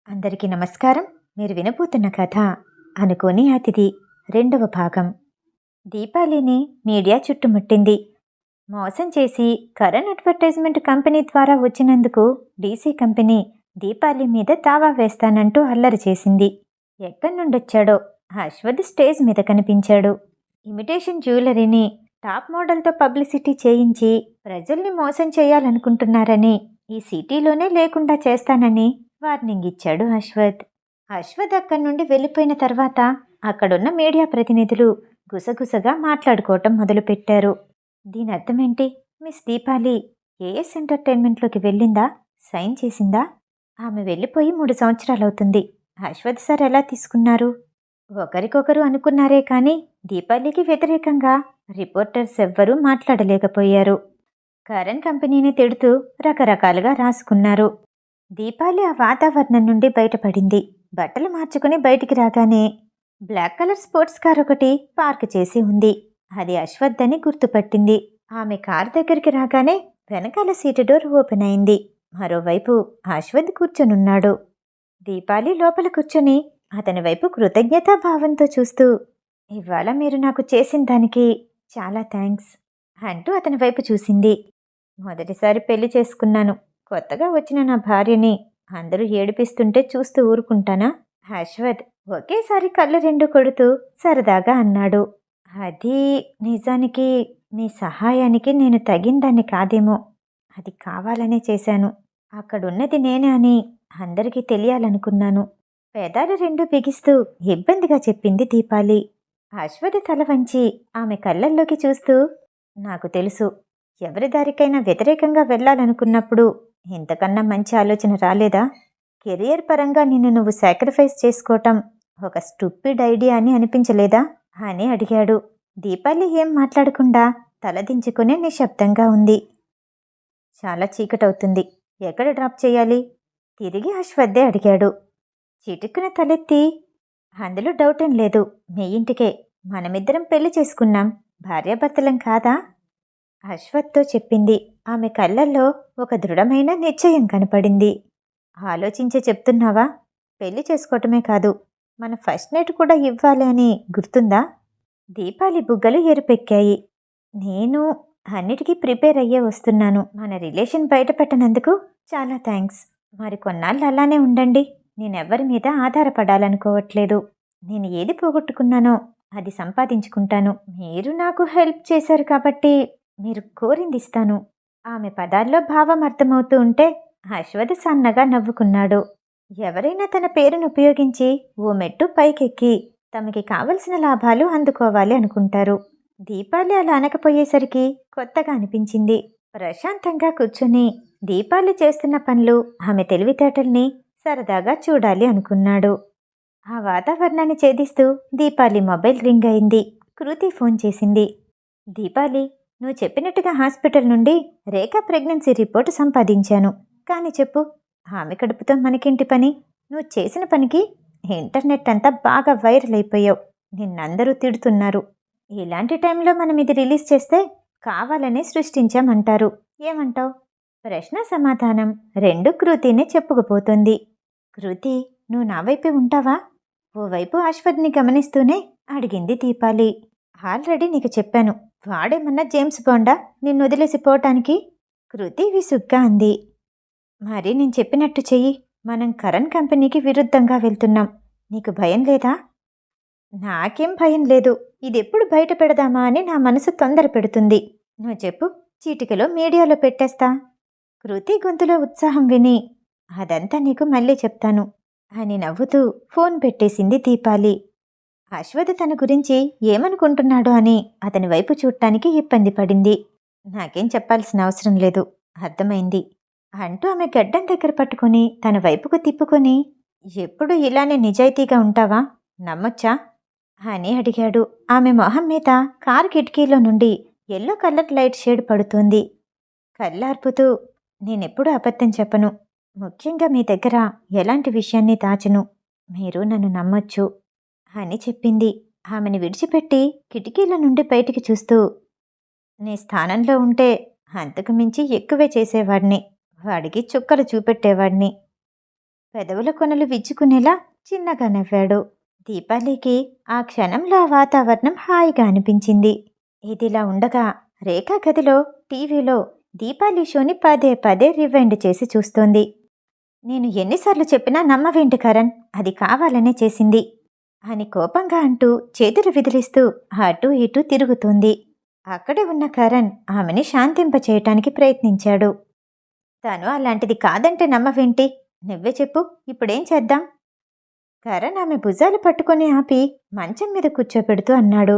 అందరికీ నమస్కారం. మీరు వినబోతున్న కథ 'అనుకోని అతిథి' రెండవ భాగం. దీపాలిని మీడియా చుట్టుముట్టింది. మోసం చేసి కరణ్ అడ్వర్టైజ్మెంట్ కంపెనీ ద్వారా వచ్చినందుకు డీసీ కంపెనీ దీపాలి మీద దావా వేస్తానంటూ అల్లరి చేసింది. ఎక్కడి నుండొచ్చాడో అశ్వథ్ స్టేజ్ మీద కనిపించాడు. ఇమిటేషన్ జ్యువెలరీని టాప్ మోడల్తో పబ్లిసిటీ చేయించి ప్రజల్ని మోసం చేయాలనుకుంటున్నారని, ఈ సిటీలోనే లేకుండా చేస్తానని వార్నింగ్ ఇచ్చాడు అశ్వథ్. అశ్వథ్ అక్కడి నుండి వెళ్ళిపోయిన తర్వాత అక్కడున్న మీడియా ప్రతినిధులు గుసగుసగా మాట్లాడుకోవటం మొదలుపెట్టారు. దీని అర్థమేంటి? మిస్ దీపాలి ఏఎస్ ఎంటర్టైన్మెంట్లోకి వెళ్ళిందా? సైన్ చేసిందా? ఆమె వెళ్ళిపోయి 3 సంవత్సరాలవుతుంది. అశ్వథ్ సార్ ఎలా తీసుకున్నారు? ఒకరికొకరు అనుకున్నారే కానీ దీపాలికి వ్యతిరేకంగా రిపోర్టర్స్ ఎవ్వరూ మాట్లాడలేకపోయారు. కరణ్ కంపెనీని తిడుతూ రకరకాలుగా రాసుకున్నారు. దీపాలి ఆ వాతావరణం నుండి బయటపడింది. బట్టలు మార్చుకుని బయటికి రాగానే బ్లాక్ కలర్ స్పోర్ట్స్ కార్ ఒకటి పార్క్ చేసి ఉంది. అది అశ్వథ్ అని గుర్తుపట్టింది. ఆమె కార్ దగ్గరికి రాగానే వెనకాల సీటు డోర్ ఓపెన్ అయింది. మరోవైపు అశ్వథ్ కూర్చొనున్నాడు. దీపాలి లోపల కూర్చొని అతని వైపు కృతజ్ఞతాభావంతో చూస్తూ, ఇవాళ మీరు నాకు చేసిన దానికి చాలా థ్యాంక్స్ అంటూ అతని వైపు చూసింది. మొదటిసారి పెళ్లి చేసుకున్నాను. కొత్తగా వచ్చిన నా భార్యని అందరూ ఏడిపిస్తుంటే చూస్తూ ఊరుకుంటానా? అశ్వథ్ ఒకేసారి కళ్ళు 2 కొడుతూ సరదాగా అన్నాడు. అది నిజానికి మీ సహాయానికి నేను తగిందాన్ని కాదేమో. అది కావాలనే చేశాను. అక్కడున్నది నేనే అని అందరికీ తెలియాలనుకున్నాను. పెదాలు 2 బిగిస్తూ ఇబ్బందిగా చెప్పింది దీపాలి. అశ్వథ్ తల వంచి ఆమె కళ్ళల్లోకి చూస్తూ, నాకు తెలుసు, ఎవరి దారికైనా వ్యతిరేకంగా వెళ్ళాలనుకున్నప్పుడు ఇంతకన్నా మంచి ఆలోచన రాలేదా? కెరియర్ పరంగా నిన్ను నువ్వు సాక్రిఫైస్ చేసుకోవటం ఒక స్టూపిడ్ ఐడియా అని అనిపించలేదా అని అడిగాడు. దీపాలి ఏం మాట్లాడకుండా తలదించుకునే నిశ్శబ్దంగా ఉంది. చాలా చీకటవుతుంది. ఎక్కడ డ్రాప్ చేయాలి? తిరిగి అశ్వథ్దే అడిగాడు. చిటుక్కున తలెత్తి, అందులో డౌటేం లేదు, మీ ఇంటికే. మనమిద్దరం పెళ్లి చేసుకున్నాం, భార్యాభర్తలం కాదా? అశ్వథ్తో చెప్పింది. ఆమె కళ్ళల్లో ఒక దృఢమైన నిశ్చయం కనపడింది. ఆలోచించే చెప్తున్నావా? పెళ్లి చేసుకోవటమే కాదు, మన ఫస్ట్ నైట్ కూడా ఇవ్వాలి అని గుర్తుందా? దీపాలి బుగ్గలు ఎరుపెక్కాయి. నేను అన్నిటికీ ప్రిపేర్ అయ్యే వస్తున్నాను. మన రిలేషన్ బయటపెట్టనందుకు చాలా థ్యాంక్స్. మరి కొన్నాళ్ళు అలానే ఉండండి. నేనెవ్వరి మీద ఆధారపడాలనుకోవట్లేదు. నేను ఏది పోగొట్టుకున్నానో అది సంపాదించుకుంటాను. మీరు నాకు హెల్ప్ చేశారు కాబట్టి మీరు కోరింది ఇస్తాను. ఆమె పదాల్లో భావం అర్థమవుతూ ఉంటే అశ్వథ్ సన్నగా నవ్వుకున్నాడు. ఎవరైనా తన పేరును ఉపయోగించి ఓ మెట్టు పైకెక్కి తమకి కావలసిన లాభాలు అందుకోవాలి అనుకుంటారు. దీపాలి అలా అనకపోయేసరికి కొత్తగా అనిపించింది. ప్రశాంతంగా కూర్చుని దీపాలి చేస్తున్న పనులు, ఆమె తెలివితేటల్ని సరదాగా చూడాలి అనుకున్నాడు. ఆ వాతావరణాన్ని ఛేదిస్తూ దీపాలి మొబైల్ రింగ్ అయింది. కృతి ఫోన్ చేసింది. దీపాలి, నువ్వు చెప్పినట్టుగా హాస్పిటల్ నుండి రేఖ ప్రెగ్నెన్సీ రిపోర్టు సంపాదించాను. కానీ చెప్పు, ఆమె కడుపుతో మనకింటి పని? నువ్వు చేసిన పనికి ఇంటర్నెట్ అంతా బాగా వైరల్ అయిపోయావు. నిన్నందరూ తిడుతున్నారు. ఇలాంటి టైంలో మనం ఇది రిలీజ్ చేస్తే కావాలనే సృష్టించామంటారు. ఏమంటావు? ప్రశ్న సమాధానం రెండు కృతినే చెప్పుకుపోతుంది. కృతి, నువ్వు నా వైపే ఉంటావా? ఓవైపు అశ్వథ్ని గమనిస్తూనే అడిగింది దీపాలి. ఆల్రెడీ నీకు చెప్పాను, వాడేమన్నా జేమ్స్ బాండా నిన్ను వదిలేసిపోవటానికి? కృతి విసుగ్గా అంది. మరి నేను చెప్పినట్టు చెయ్యి. మనం కరణ్ కంపెనీకి విరుద్ధంగా వెళ్తున్నాం. నీకు భయం లేదా? నాకేం భయం లేదు. ఇదెప్పుడు బయట పెడదామా అని నా మనసు తొందర పెడుతుంది. నువ్వు చెప్పు, చీటికలో మీడియాలో పెట్టేస్తా. కృతి గొంతులో ఉత్సాహం విని, అదంతా నీకు మళ్ళీ చెప్తాను అని నవ్వుతూ ఫోన్ పెట్టేసింది దీపాలి. అశ్వథ్ తన గురించి ఏమనుకుంటున్నాడో అని అతని వైపు చూడటానికి ఇబ్బంది పడింది. నాకేం చెప్పాల్సిన అవసరం లేదు, అర్థమైంది అంటూ ఆమె గడ్డం దగ్గర పట్టుకుని తన వైపుకు తిప్పుకొని, ఎప్పుడు ఇలానే నిజాయితీగా ఉంటావా? నమ్మొచ్చా అని అడిగాడు. ఆమె మొహం మీద కారు కిటికీలో నుండి ఎల్లో కలర్ లైట్ షేడ్ పడుతోంది. కళ్ళార్పుతూ, నేనెప్పుడూ అబద్ధం చెప్పను. ముఖ్యంగా మీ దగ్గర ఎలాంటి విషయాన్ని దాచను. మీరు నన్ను నమ్మొచ్చు అని చెప్పింది. ఆమెను విడిచిపెట్టి కిటికీల నుండి బయటికి చూస్తూ, నీ స్థానంలో ఉంటే అంతకు మించి ఎక్కువే చేసేవాడిని. వాడికి చుక్కలు చూపెట్టేవాడిని. పెదవుల కొనలు విచ్చుకునేలా చిన్నగా నవ్వాడు. దీపాలికి ఆ క్షణంలో ఆ వాతావరణం హాయిగా అనిపించింది. ఇదిలా ఉండగా రేఖా గదిలో టీవీలో దీపాలి షోని పదే పదే రివైండ్ చేసి చూస్తోంది. నేను ఎన్నిసార్లు చెప్పినా నమ్మవేంటి కరణ్, అది కావాలనే చేసింది అని కోపంగా అంటూ చేతులు విదిలిస్తూ అటూ ఇటూ తిరుగుతోంది. అక్కడే ఉన్న కరణ్ ఆమెని శాంతింపచేయటానికి ప్రయత్నించాడు. తను అలాంటిది కాదంటే నమ్మవేంటి? నువ్వే చెప్పు, ఇప్పుడేం చేద్దాం? కరణ్ ఆమె భుజాలు పట్టుకొని ఆపి మంచం మీద కూర్చోపెడుతూ అన్నాడు.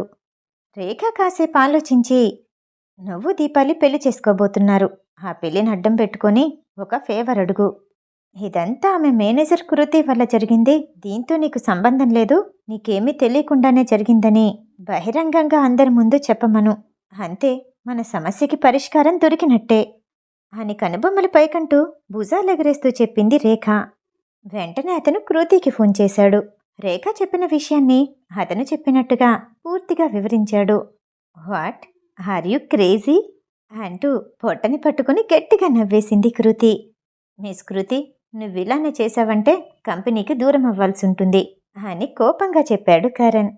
రేఖ కాసేపు ఆలోచించి, నువ్వు దీపాలి పెళ్లి చేసుకోబోతున్నారు. ఆ పెళ్లిని అడ్డం పెట్టుకొని ఒక ఫేవర్ అడుగు. ఇదంతా ఆమె మేనేజర్ కృతి వల్ల జరిగింది, దీంతో నీకు సంబంధం లేదు, నీకేమీ తెలియకుండానే జరిగిందని బహిరంగంగా అందరి ముందు చెప్పమను. అంతే, మన సమస్యకి పరిష్కారం దొరికినట్టే అని కనుబొమ్మలు పైకంటూ భుజాలెగరేస్తూ చెప్పింది రేఖ. వెంటనే అతను కృతికి ఫోన్ చేశాడు. రేఖ చెప్పిన విషయాన్ని అతను చెప్పినట్టుగా పూర్తిగా వివరించాడు. వాట్, ఆర్ యు క్రేజీ అంటూ పొట్టని పట్టుకుని గట్టిగా నవ్వేసింది కృతి. మిస్ కృతి, నువ్విలానే చేశావంటే కంపెనీకి దూరం అవ్వాల్సి ఉంటుంది అని కోపంగా చెప్పాడు కరణ్.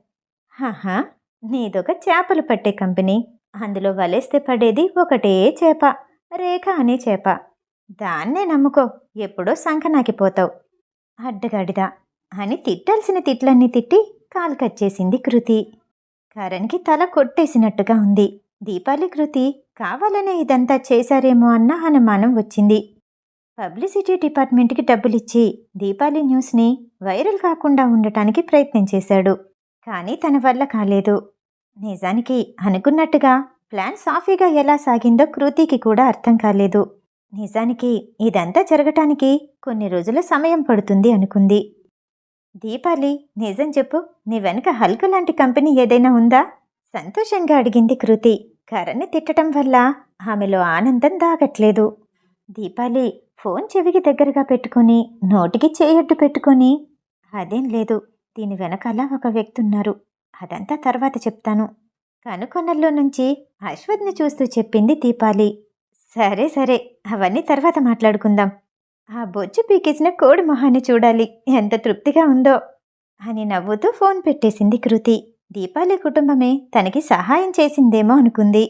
హహా, నీదొక చేపలు పట్టే కంపెనీ. అందులో వలేస్తే పడేది ఒకటే చేప, రేఖ అనే చేప. దాన్నే నమ్ముకో, ఎప్పుడో సంకనాకిపోతావు అడ్డగాడిదా అని తిట్టాల్సిన తిట్లన్నీ తిట్టి కాలు కచ్చేసింది కృతి. కరణ్కి తల కొట్టేసినట్టుగా ఉంది. దీపాలి కృతి కావాలనే ఇదంతా చేశారేమో అన్న అనుమానం వచ్చింది. పబ్లిసిటీ డిపార్ట్మెంట్కి డబ్బులిచ్చి దీపాలి న్యూస్ని వైరల్ కాకుండా ఉండటానికి ప్రయత్నం చేశాడు. కానీ తన వల్ల కాలేదు. నిజానికి అనుకున్నట్టుగా ప్లాన్ సాఫీగా ఎలా సాగిందో కృతికి కూడా అర్థం కాలేదు. నిజానికి ఇదంతా జరగటానికి కొన్ని రోజుల సమయం పడుతుంది అనుకుంది. దీపాలి, నిజం చెప్పు, నీ వెనక హల్క్ లాంటి కంపెనీ ఏదైనా ఉందా? సంతోషంగా అడిగింది కృతి. కరణ్ని తిట్టడం వల్ల ఆమెలో ఆనందం దాగట్లేదు. దీపాలి ఫోన్ చెవికి దగ్గరగా పెట్టుకుని నోటికి చేయడ్డు పెట్టుకుని, అదేం లేదు, దీని వెనకాల ఒక వ్యక్తి ఉన్నారు, అదంతా తర్వాత చెప్తాను కనుకొనల్లో నుంచి అశ్వథ్ని చూస్తూ చెప్పింది దీపాలి. సరే సరే, అవన్నీ తర్వాత మాట్లాడుకుందాం. ఆ బొజ్జు పీకేసిన కోడి మొహాన్ని చూడాలి, ఎంత తృప్తిగా ఉందో అని నవ్వుతూ ఫోన్ పెట్టేసింది కృతి. దీపాలి కుటుంబమే తనకి సహాయం చేసిందేమో అనుకుంది.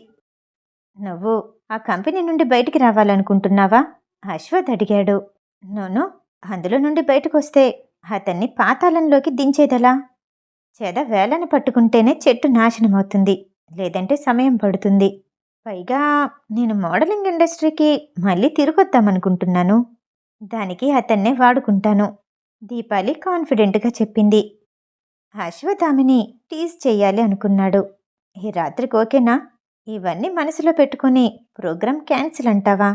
నువ్వు ఆ కంపెనీ నుండి బయటికి రావాలనుకుంటున్నావా? అశ్వథ్ అడిగాడు. నోను, అందులో నుండి బయటకొస్తే అతన్ని పాతాళంలోకి దించేదలా? చెద వేలను పట్టుకుంటేనే చెట్టు నాశనమవుతుంది, లేదంటే సమయం పడుతుంది. పైగా నేను మోడలింగ్ ఇండస్ట్రీకి మళ్ళీ తిరిగొద్దామనుకుంటున్నాను. దానికి అతన్నే వాడుకుంటాను, దీపాలి కాన్ఫిడెంట్గా చెప్పింది. అశ్వథ్ ఆమెని టీజ్ చెయ్యాలి అనుకున్నాడు. ఈ రాత్రికి ఓకేనా? ఇవన్నీ మనసులో పెట్టుకుని ప్రోగ్రాం క్యాన్సిల్ అంటావా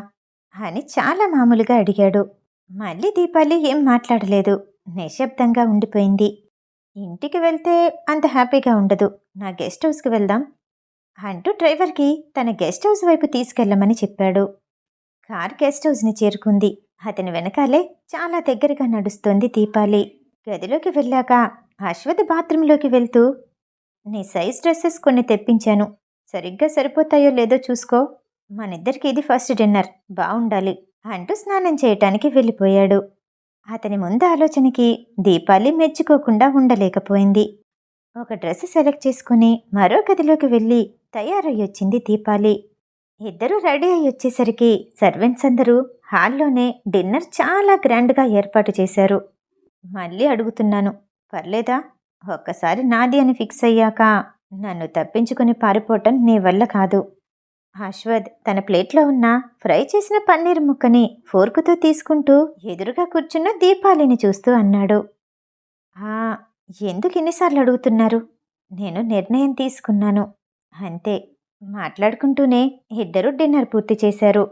అని చాలా మామూలుగా అడిగాడు. మళ్ళీ దీపాలి ఏం మాట్లాడలేదు, నిశ్శబ్దంగా ఉండిపోయింది. ఇంటికి వెళ్తే అంత హ్యాపీగా ఉండదు, నా గెస్ట్ హౌస్కి వెళ్దాం అంటూ డ్రైవర్కి తన గెస్ట్ హౌస్ వైపు తీసుకెళ్లమని చెప్పాడు. కార్ గెస్ట్ హౌస్ని చేరుకుంది. అతని వెనకాలే చాలా దగ్గరగా నడుస్తోంది దీపాలి. గదిలోకి వెళ్ళాక అశ్వథ్ బాత్రూంలోకి వెళ్తూ, నీ సైజ్ డ్రెస్సెస్ కొన్ని తెప్పించాను, సరిగ్గా సరిపోతాయో లేదో చూసుకో, మనిద్దరికి ఇది ఫస్ట్ డిన్నర్, బావుండాలి అంటూ స్నానం చేయటానికి వెళ్ళిపోయాడు. అతని ముందు ఆలోచనకి దీపాలి మెచ్చుకోకుండా ఉండలేకపోయింది. ఒక డ్రెస్ సెలెక్ట్ చేసుకుని మరో గదిలోకి వెళ్ళి తయారయ్యొచ్చింది దీపాలి. ఇద్దరూ రెడీ అయ్యి వచ్చేసరికి సర్వెంట్స్ అందరూ హాల్లోనే డిన్నర్ చాలా గ్రాండ్గా ఏర్పాటు చేశారు. మళ్ళీ అడుగుతున్నాను, పర్లేదా? ఒక్కసారి నాది అని ఫిక్స్ అయ్యాక నన్ను తప్పించుకుని పారిపోవటం నీ వల్ల కాదు. అశ్వథ్ తన ప్లేట్లో ఉన్న ఫ్రై చేసిన పన్నీర్ ముక్కని ఫోర్కుతో తీసుకుంటూ ఎదురుగా కూర్చున్న దీపాలిని చూస్తూ అన్నాడు. ఎందుకు ఇన్నిసార్లు అడుగుతున్నారు? నేను నిర్ణయం తీసుకున్నాను అంతే. మాట్లాడుకుంటూనే ఇద్దరూ డిన్నర్ పూర్తి చేశారు.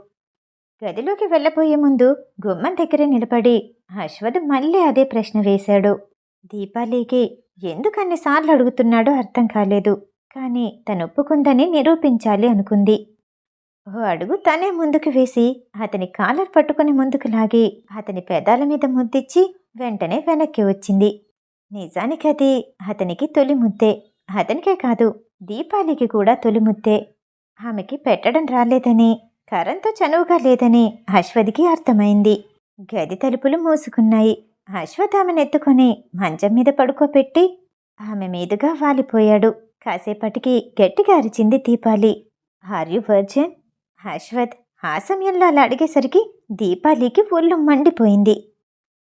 గదిలోకి వెళ్ళబోయే ముందు గుమ్మం దగ్గరే నిలబడి అశ్వథ్ మళ్ళీ అదే ప్రశ్న వేశాడు. దీపాలికి ఎందుకన్నిసార్లు అడుగుతున్నాడో అర్థం కాలేదు. కానీ తను ఒప్పుకుందని నిరూపించాలి అనుకుంది. ఓ అడుగు తనే ముందుకు వేసి అతని కాలర్ పట్టుకుని ముందుకు లాగి అతని పెదాల మీద ముద్దిచ్చి వెంటనే వెనక్కి వచ్చింది. నిజానికి అది అతనికి తొలి ముద్దే. అతనికే కాదు, దీపాలికి కూడా తొలి ముద్దే. ఆమెకి పెట్టడం రాలేదని, కరణ్తో చనువుగా లేదని అశ్వథ్కి అర్థమైంది. గది తలుపులు మూసుకున్నాయి. అశ్వథ్ ఆమెను ఎత్తుకొని మంచం మీద పడుకోబెట్టి ఆమె మీదుగా వాలిపోయాడు. కాసేపటికి గట్టిగా అరిచింది Deepali. Are you virgin? Ashwath ఆ సమయంలో అలా అడిగేసరికి దీపాలికి ఒళ్ళు మండిపోయింది.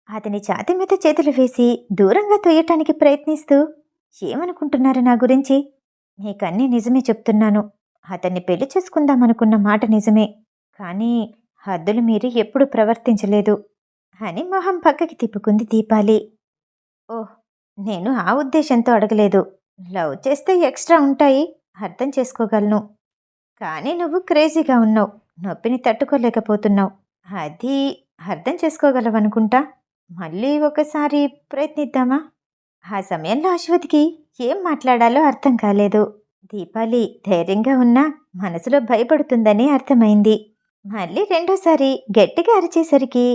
అతని ఛాతీ మీద చేతులు వేసి దూరంగా తొయ్యటానికి ప్రయత్నిస్తూ, ఏమనుకుంటున్నారు నా గురించి? మీకన్నీ నిజమే చెప్తున్నాను. అతన్ని పెళ్లి చేసుకుందామనుకున్న మాట నిజమే, కానీ హద్దులు మీరి ఎప్పుడూ ప్రవర్తించలేదు అని మొహం పక్కకి తిప్పుకుంది దీపాలి. ఓహ్, నేను ఆ ఉద్దేశంతో అడగలేదు. లవ్ చేస్తే ఎక్స్ట్రా ఉంటాయి, అర్థం చేసుకోగలను. కానీ నువ్వు క్రేజీగా ఉన్నావు, నొప్పిని తట్టుకోలేకపోతున్నావు. అది అర్థం చేసుకోగలవనుకుంటా. మళ్ళీ ఒకసారి ప్రయత్నిద్దామా? ఆ సమయంలో అశ్వథ్కి ఏం మాట్లాడాలో అర్థం కాలేదు. దీపాలి ధైర్యంగా ఉన్నా మనసులో భయపడుతుందని అర్థమైంది. మళ్ళీ రెండోసారి గట్టిగా అరిచేసరికి,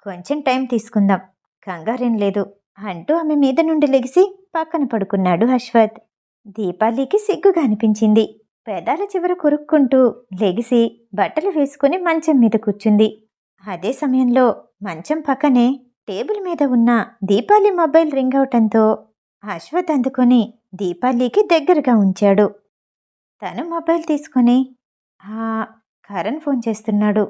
కొంచెం టైం తీసుకుందాం, కంగారేం లేదు అంటూ ఆమె మీద నుండి లెగిసి పక్కన పడుకున్నాడు అశ్వథ్. దీపాలికి సిగ్గుగా అనిపించింది. పెదాల చివర కొరుక్కుంటూ లెగిసి బట్టలు వేసుకుని మంచం మీద కూర్చుంది. అదే సమయంలో మంచం పక్కనే టేబుల్ మీద ఉన్న దీపాలి మొబైల్ రింగ్ అవటంతో అశ్వథ్ అందుకొని దీపాలికి దగ్గరగా ఉంచాడు. తను మొబైల్ తీసుకొని, "ఆ, కరణ్ ఫోన్ చేస్తున్నాడు,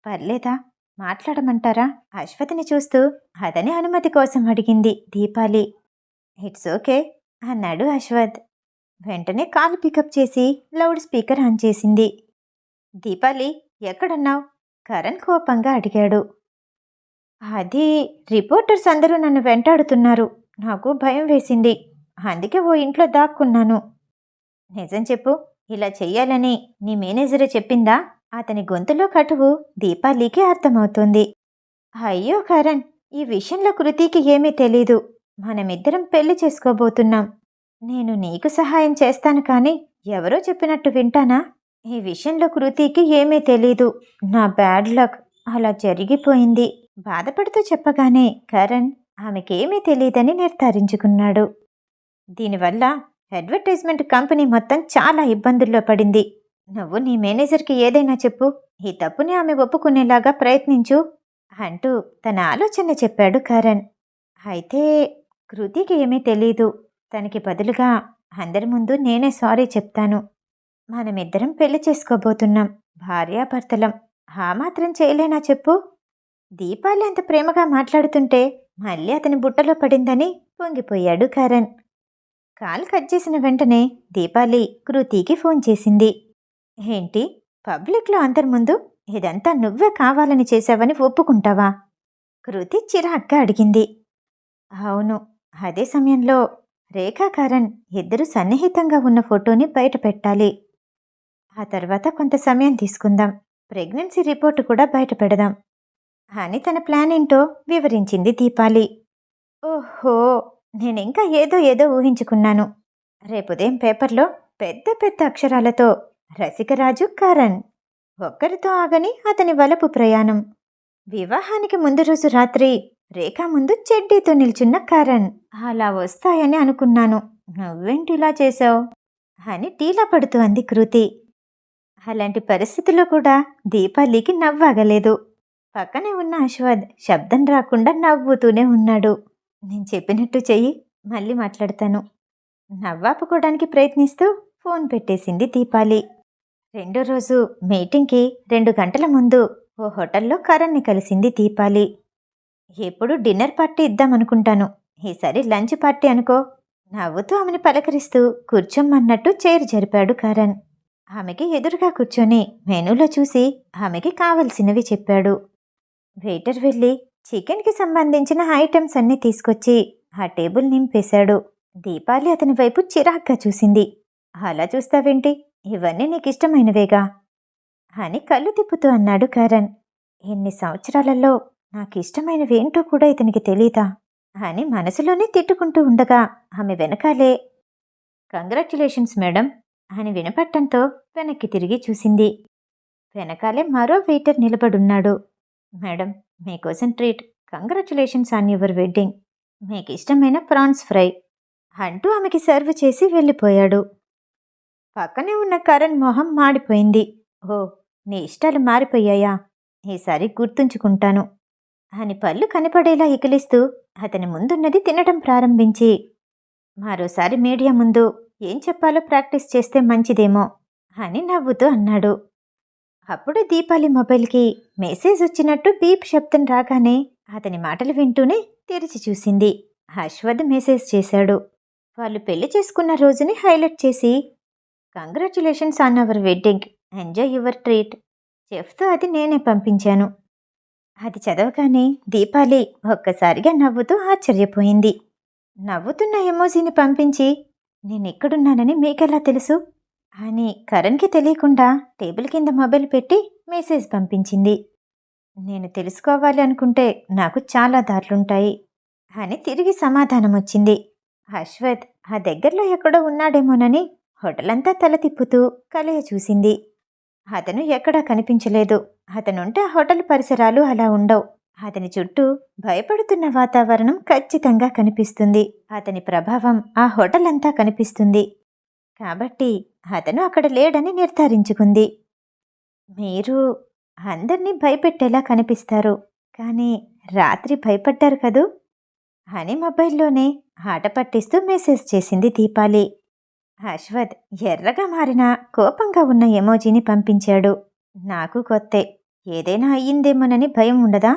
పర్లేదా, మాట్లాడమంటారా?" అశ్వథ్ని చూస్తూ అతని అనుమతి కోసం అడిగింది దీపాలి. "ఇట్స్ ఓకే" అన్నాడు అశ్వథ్. వెంటనే కాల్ పికప్ చేసి లౌడ్ స్పీకర్ ఆన్ చేసింది. "దీపాలి, ఎక్కడున్నావు?" కరణ్ కోపంగా అడిగాడు. "అది రిపోర్టర్స్ అందరూ నన్ను వెంటాడుతున్నారు, నాకు భయం వేసింది, అందుకే ఓ ఇంట్లో దాక్కున్నాను." "నిజం చెప్పు, ఇలా చెయ్యాలని నీ మేనేజరే చెప్పిందా?" అతని గొంతులో కటువు దీపాలికి అర్థమవుతోంది. "అయ్యో కరణ్, ఈ విషయంలో కృతికి ఏమీ తెలీదు. మనమిద్దరం పెళ్లి చేసుకోబోతున్నాం. నేను నీకు సహాయం చేస్తాను, కానీ ఎవరో చెప్పినట్టు వింటానా? ఈ విషయంలో కృతికి ఏమీ తెలీదు. నా బ్యాడ్ లక్, అలా జరిగిపోయింది." బాధపడుతూ చెప్పగానే కరణ్ ఆమెకేమీ తెలీదని నిర్ధారించుకున్నాడు. "దీనివల్ల అడ్వర్టైజ్మెంట్ కంపెనీ మొత్తం చాలా ఇబ్బందుల్లో పడింది. నువ్వు నీ మేనేజర్కి ఏదైనా చెప్పు, ఈ తప్పుని ఆమె ఒప్పుకునేలాగా ప్రయత్నించు" అంటూ తన ఆలోచన చెప్పాడు కరణ్. "అయితే కృతికి ఏమీ తెలీదు. తనకి బదులుగా అందరి ముందు నేనే సారీ చెప్తాను. మనమిద్దరం పెళ్లి చేసుకోబోతున్నాం, భార్యాభర్తలం. ఆ మాత్రం చేయలేనా చెప్పు?" దీపాలి అంత ప్రేమగా మాట్లాడుతుంటే మళ్ళీ అతని బుట్టలో పడిందని పొంగిపోయాడు కరణ్. కాల్ కట్ చేసిన వెంటనే దీపాలి కృతికి ఫోన్ చేసింది. "ఏంటి, పబ్లిక్లో అందరి ముందు ఇదంతా నువ్వే కావాలని చేశావని ఒప్పుకుంటావా?" కృతి చిరాగ్గా అడిగింది. "అవును." అదే సమయంలో రేఖా కరణ్ ఇద్దరు సన్నిహితంగా ఉన్న ఫోటోని బయట పెట్టాలి. ఆ తర్వాత కొంత సమయం తీసుకుందాం, ప్రెగ్నెన్సీ రిపోర్టు కూడా బయట పెడదాం అని తన ప్లాన్ ఏంటో వివరించింది దీపాలి. "ఓహో, నేనింకా ఏదో ఏదో ఊహించుకున్నాను. రేపుదయం పేపర్లో పెద్ద పెద్ద అక్షరాలతో రసికరాజు కరణ్, ఒక్కరితో ఆగని అతని వలపు ప్రయాణం, వివాహానికి ముందు రోజు రాత్రి రేఖా ముందు చెడ్డీతో నిల్చున్న కరణ్, అలా వస్తాయని అనుకున్నాను. నువ్వేంటిలా చేశావు?" అని టీలా పడుతూ అంది కృతి. అలాంటి పరిస్థితుల్లో కూడా దీపాలికి నవ్వాగలేదు. పక్కనే ఉన్న అశ్వథ్ శబ్దం రాకుండా నవ్వుతూనే ఉన్నాడు. "నేను చెప్పినట్టు చెయ్యి, మళ్ళీ మాట్లాడతాను." నవ్వాపుకోవడానికి ప్రయత్నిస్తూ ఫోన్ పెట్టేసింది దీపాలి. రెండో రోజు మీటింగ్కి 2 గంటల ముందు ఓ హోటల్లో కరణ్ని కలిసింది దీపాలి. "ఎప్పుడు డిన్నర్ పార్టీ ఇద్దామనుకుంటాను, ఈసారి లంచ్ పార్టీ అనుకో." నవ్వుతూ ఆమెను పలకరిస్తూ కూర్చోమ్మన్నట్టు చైర్ జరిపాడు కరణ్. ఆమెకి ఎదురుగా కూర్చొని మెనూలో చూసి ఆమెకి కావలసినవి చెప్పాడు. వెయిటర్ వెళ్ళి చికెన్కి సంబంధించిన ఐటమ్స్ అన్నీ తీసుకొచ్చి ఆ టేబుల్ నింపేశాడు. దీపాలి అతని వైపు చిరాగ్గా చూసింది. "అలా చూస్తావేంటి, ఇవన్నీ నీకిష్టమైనవేగా" అని కళ్ళు తిప్పుతూ అన్నాడు కరణ్. "ఇన్ని సంవత్సరాలలో నాకిష్టమైనవేంటో కూడా ఇతనికి తెలీదా" అని మనసులోనే తిట్టుకుంటూ ఉండగా ఆమె వెనకాలే "కంగ్రాచ్యులేషన్స్ మేడం" అని వినపట్టంతో వెనక్కి తిరిగి చూసింది. వెనకాలే మరో వెయిటర్ నిలబడున్నాడు. "మేడం, మీకోసం treat, congratulations on your wedding, మీకిష్టమైన ప్రాన్స్ ఫ్రై" అంటూ ఆమెకి సర్వ్ చేసి వెళ్ళిపోయాడు. పక్కనే ఉన్న కరణ్ మొహం మాడిపోయింది. "ఓ, నీ ఇష్టాలు మారిపోయాయా? ఈసారి గుర్తుంచుకుంటాను" అని పళ్ళు కనపడేలా ఇకిలిస్తూ అతని ముందున్నది తినటం ప్రారంభించి, మరోసారి మీడియా ముందు ఏం చెప్పాలో ప్రాక్టీస్ చేస్తే మంచిదేమో అని నవ్వుతూ అన్నాడు. అప్పుడు దీపాలి మొబైల్కి మెసేజ్ వచ్చినట్టు బీప్ శబ్దం రాగానే అతని మాటలు వింటూనే తెరిచి చూసింది. అశ్వథ్ మెసేజ్ చేశాడు. వాళ్ళు పెళ్లి చేసుకున్న రోజుని హైలైట్ చేసి, congratulations on our wedding, enjoy your treat, చెఫ్తో అది నేనే పంపించాను. అది చదవగానే దీపాలి ఒక్కసారిగా నవ్వుతూ ఆశ్చర్యపోయింది. నవ్వుతున్న ఎమోజీని పంపించి, నేనెక్కడున్నానని మీకెలా తెలుసు అని కరణ్కి తెలియకుండా టేబుల్ కింద మొబైల్ పెట్టి మెసేజ్ పంపించింది. నేను తెలుసుకోవాలి అనుకుంటే నాకు చాలా దారులుంటాయి అని తిరిగి సమాధానం వచ్చింది. అశ్వథ్ ఆ దగ్గరలో ఎక్కడో ఉన్నాడేమోనని హోటలంతా తల తిప్పుతూ కలయ చూసింది. అతను ఎక్కడా కనిపించలేదు. అతనుంటే ఆ హోటల్ పరిసరాలు అలా ఉండవు. అతని చుట్టూ భయపడుతున్న వాతావరణం ఖచ్చితంగా కనిపిస్తుంది. అతని ప్రభావం ఆ హోటల్ అంతా కనిపిస్తుంది. కాబట్టి అతను అక్కడ లేడని నిర్ధారించుకుంది. మీరు అందర్నీ భయపెట్టేలా కనిపిస్తారు, కానీ రాత్రి భయపడ్డారు కదూ అని మొబైల్లోనే ఆట పట్టిస్తూ మెసేజ్ చేసింది దీపాలి. అశ్వథ్ ఎర్రగా మారిన కోపంగా ఉన్న ఎమోజీని పంపించాడు. నాకు కొత్తే, ఏదైనా అయ్యిందేమోనని భయం ఉండదా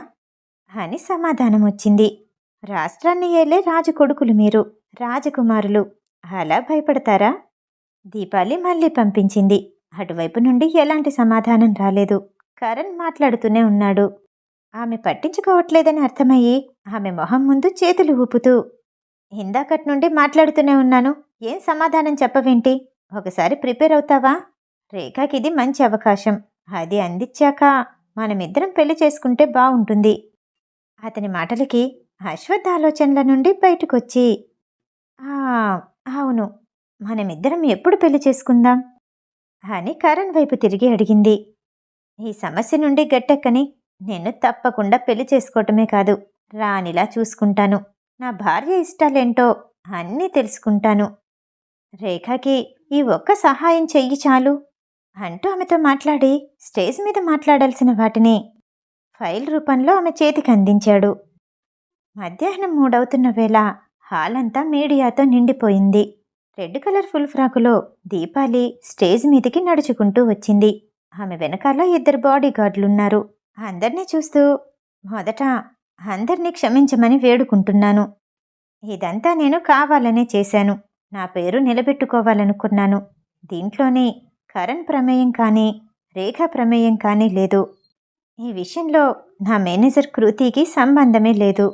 అని సమాధానం వచ్చింది. రాష్ట్రాన్ని ఏలే రాజు కొడుకులు మీరు, రాజకుమారులు, అలా భయపడతారా? దీపాలి మళ్ళీ పంపించింది. అటువైపు నుండి ఎలాంటి సమాధానం రాలేదు. కరణ్ మాట్లాడుతూనే ఉన్నాడు. ఆమె పట్టించుకోవట్లేదని అర్థమయ్యి ఆమె మొహం ముందు చేతులు ఊపుతూ, ఇందాకటి నుండి మాట్లాడుతూనే ఉన్నాను, ఏం సమాధానం చెప్పవేంటి? ఒకసారి ప్రిపేర్ అవుతావా? రేఖకిది మంచి అవకాశం, అది అందించాక మనమిద్దరం పెళ్లి చేసుకుంటే బావుంటుంది. అతని మాటలకి అశ్వథ్ ఆలోచనల నుండి బయటకొచ్చి, అవును, మనమిద్దరం ఎప్పుడు పెళ్లి చేసుకుందాం అని కరణ్ వైపు తిరిగి అడిగింది. ఈ సమస్య నుండి గట్టెక్కని నిన్ను తప్పకుండా పెళ్లి చేసుకోవటమే కాదు, రాణిలా చూసుకుంటాను. నా భార్య ఇష్టాలేంటో అన్నీ తెలుసుకుంటాను. రేఖకి ఈ ఒక్క సహాయం చెయ్యి చాలు అంటూ ఆమెతో మాట్లాడి స్టేజ్ మీద మాట్లాడాల్సిన వాటిని ఫైల్ రూపంలో ఆమె చేతికి అందించాడు. మధ్యాహ్నం 3 అవుతున్న వేళ హాల్ అంతా మీడియాతో నిండిపోయింది. రెడ్ కలర్ ఫుల్ ఫ్రాకులో దీపాలి స్టేజ్ మీదికి నడుచుకుంటూ వచ్చింది. ఆమె వెనకాల 2 బాడీ గార్డులున్నారు. అందర్నీ చూస్తూ, మొదట అందర్నీ క్షమించమని వేడుకుంటున్నాను. ఇదంతా నేను కావాలనే చేశాను. నా పేరు నిలబెట్టుకోవాలనుకున్నాను. దీంట్లోని కరణ్ ప్రమేయం కానీ రేఖ ప్రమేయం కానీ లేదు. ఈ విషయంలో నా మేనేజర్ కృతికి సంబంధమే లేదు.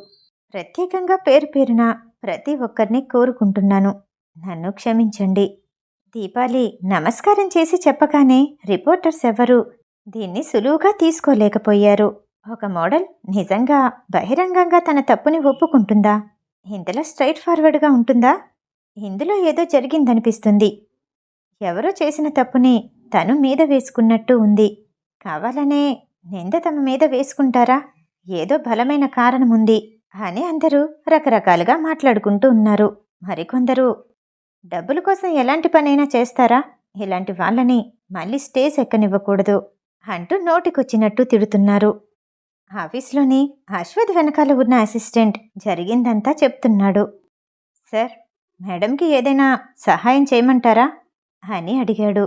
ప్రత్యేకంగా పేరు పేరున ప్రతి ఒక్కరిని కోరుకుంటున్నాను. నన్ను క్షమించండి. దీపాలి నమస్కారం చేసి చెప్పగానే రిపోర్టర్స్ ఎవరూ దీన్ని సులువుగా తీసుకోలేకపోయారు. ఒక మోడల్ నిజంగా బహిరంగంగా తన తప్పుని ఒప్పుకుంటుందా? ఇంతలా స్ట్రైట్ ఫార్వర్డ్గా ఉంటుందా? ఇందులో ఏదో జరిగిందనిపిస్తుంది. ఎవరో చేసిన తప్పుని తను మీద వేసుకున్నట్టు ఉంది. కావాలనే నింద తమ మీద వేసుకుంటారా? ఏదో బలమైన కారణముంది అని అందరూ రకరకాలుగా మాట్లాడుకుంటూ ఉన్నారు. మరికొందరు, డబ్బుల కోసం ఎలాంటి పనైనా చేస్తారా? ఇలాంటి వాళ్ళని మళ్ళీ స్టేజ్ ఎక్కనివ్వకూడదు అంటూ నోటికొచ్చినట్టు తిడుతున్నారు. ఆఫీస్లోని అశ్వథ్ వెనకాల ఉన్న అసిస్టెంట్ జరిగిందంతా చెప్తున్నాడు. సార్, మేడంకి ఏదైనా సహాయం చేయమంటారా అని అడిగాడు.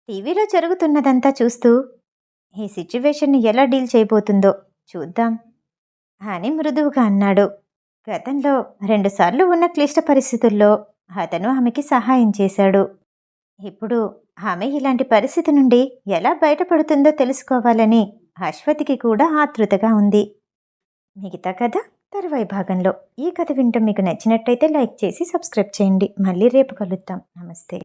టీవీలో జరుగుతున్నదంతా చూస్తూ, ఈ సిచ్యువేషన్ని ఎలా డీల్ చేయబోతుందో చూద్దాం అని మృదువుగా అన్నాడు. గతంలో 2 సార్లు ఉన్న క్లిష్ట పరిస్థితుల్లో అతను ఆమెకి సహాయం చేశాడు. ఇప్పుడు ఆమె ఇలాంటి పరిస్థితి నుండి ఎలా బయటపడుతుందో తెలుసుకోవాలని అశ్వథ్కి కూడా ఆతృతగా ఉంది. మిగతా కథ తరువాయి భాగంలో. ఈ కథ వింటం మీకు నచ్చినట్టయితే లైక్ చేసి సబ్స్క్రైబ్ చేయండి. మళ్ళీ రేపు కలుద్దాం. నమస్తే.